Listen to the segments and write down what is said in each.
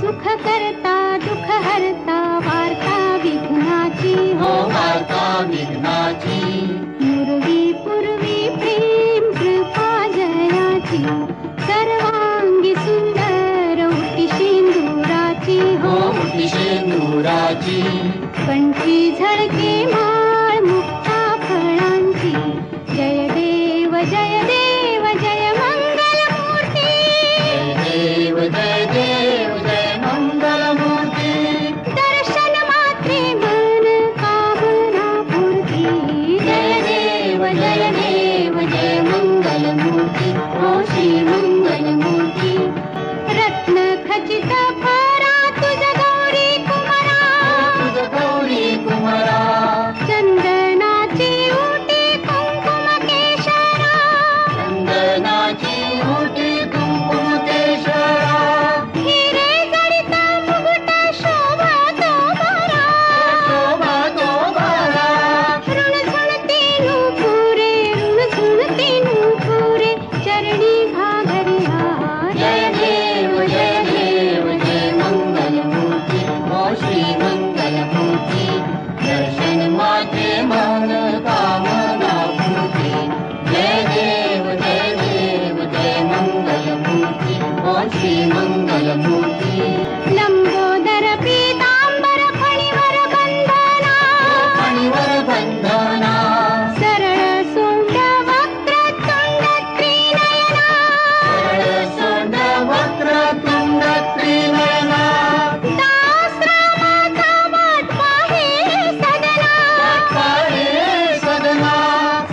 सुख करता दुःख हरता वार्ता विघ्नाची हो वार्ता विघ्नाची मुरवी पूर्वी प्रेम कृपा जयाची सर्वांगी सुंदर उटी शेंदुराची हो उटी शेंदुराची कंठी झळके माळ मुक्ता फळांची जय देव जय देव जय मंगल मूर्ती जय देव जय मंगल मूर्ती दर्शन मात्रे मन कामना पूर्ती जय देव जय मंगल मूर्ती हो श्री मंगल मूर्ती रत्न खचित फरा तुझ गौरी कुमारा तुझ गौरी कुमारा चंदनाची उटी कुंकुम केशरा चंदनाची उटी कुंकुम केशरा हिरे जडित मुकुट शोभतो बरा शोभा तो बारा ऋणझुणती नुपुरे ऋणझुणती नुपुरे चरणी घागरिया जय देव जय मंगल मूर्ती हो श्री मंगल मूर्ती दर्शन माते मन कामना पूर्ती जय देव जय मंगल मूर्ती हो श्री मंगल मूर्ती लंबोदर पीतांबर फणीवर बंधना फणीवर बंधना सरळ सोंड वक्र तुंड त्रिनयना सरळ सोंड वक्र तुंड त्रिनयना दास रामाचा वाट पाहे सदना पाहे सदना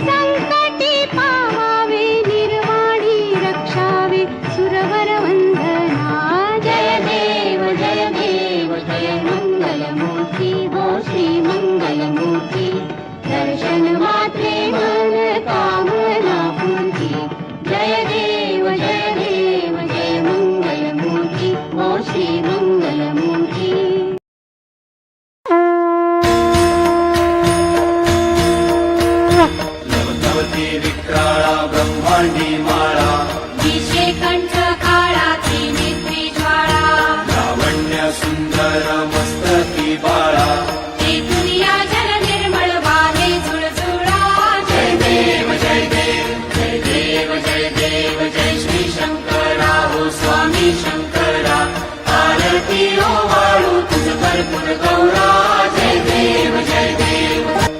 संकटी पावावे निर्वाणी रक्षावे सुरवर वंदना जय देव जय मंगल मूर्ती हो श्री मंगल मूर्ती दर्शन मात्रे मन कामना पूर्ती जय देव जय मंगल मूर्ती हो श्री मंगल मूर्ती लवलवती विक्राळा ब्रह्मांडी माळा दिशे कंठ काळाची नेत्री ज्वाळा लावण्य सुंदर मस्तकी बाळा ते दुनिया जल निर्मळ वाहे झुळझुळा जय देव जय श्री शंकरा हो स्वामी शंकरा आरती ओ वाळू तुझ भरपूर गौरा जय देव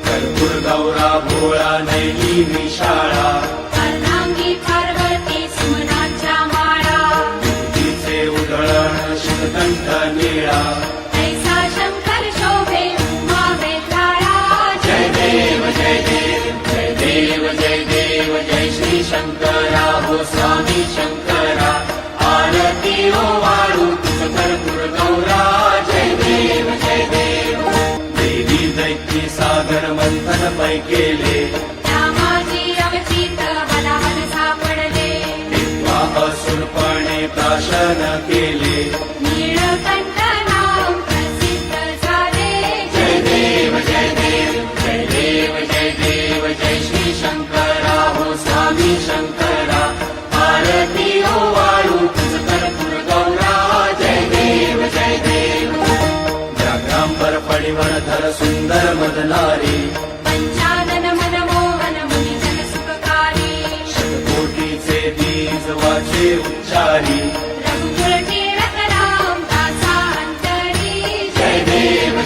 कर्पूर गौरा भोळा नैली विशाळा अर्धांगी पार्वती सुमनाच्या माळा तिचे उधळण शिवकंठ निळा ऐसा शंकर शोभे उमा वेताळा जय देव जय श्री शंकरा हो स्वामी शंकरा आरती ओ वाळू तुझ भरपूर गौरा जय देव देवी दैत्य सागर मंथन पै केले त्या माझी अवचित हलाहल सापडले वा असुरपणे प्राशन केले नीळकंठ नाव प्रसिद्ध झाले जय देव जय श्री शंकरा हो स्वामी शंकरा आरती ओ वाळू तुझ कर्पूर गौरा जय देव व्याघ्रांबर फणीवर धर सुंदर मदनारी पंचानन मनमोहन मुनिजन सुखकारी शतकोटीचे बीज वाचे उच्चारी रघुकुळ टिळक राम दासा अंतरी जय देव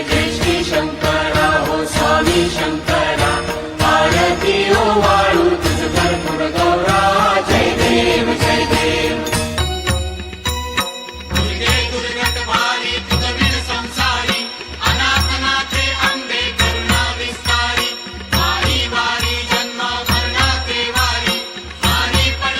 जय श्री शंकरा हो स्वामी शंकरा आरती ओ वाळू तुझ भरपूर गौरा जय देव दुर्गे दुर्गत भारी तुझ संसारी अनाथनाथे अंबे करुणा विस्तारी वारी वारी जन्म मरणाचे वारी वारी पण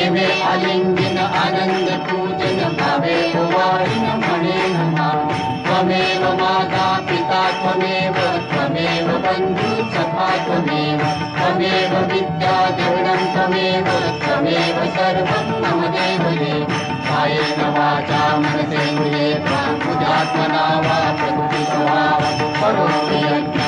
नेमे आलिंगन आनंद पूजन भावे ओवाळीन म्हणे नमा त्वमेव माता पिता त्वमेव त्वमेव बंधू सखा त्वमेव त्वमेव विद्या देवनं त्वमेव त्वमेव सर्वं मम देव देव कायेन वाचा मनसेन्द्रिये वा बुद्ध्यात्मना वा प्रकृतिस्वभाव करोमि यज्ञ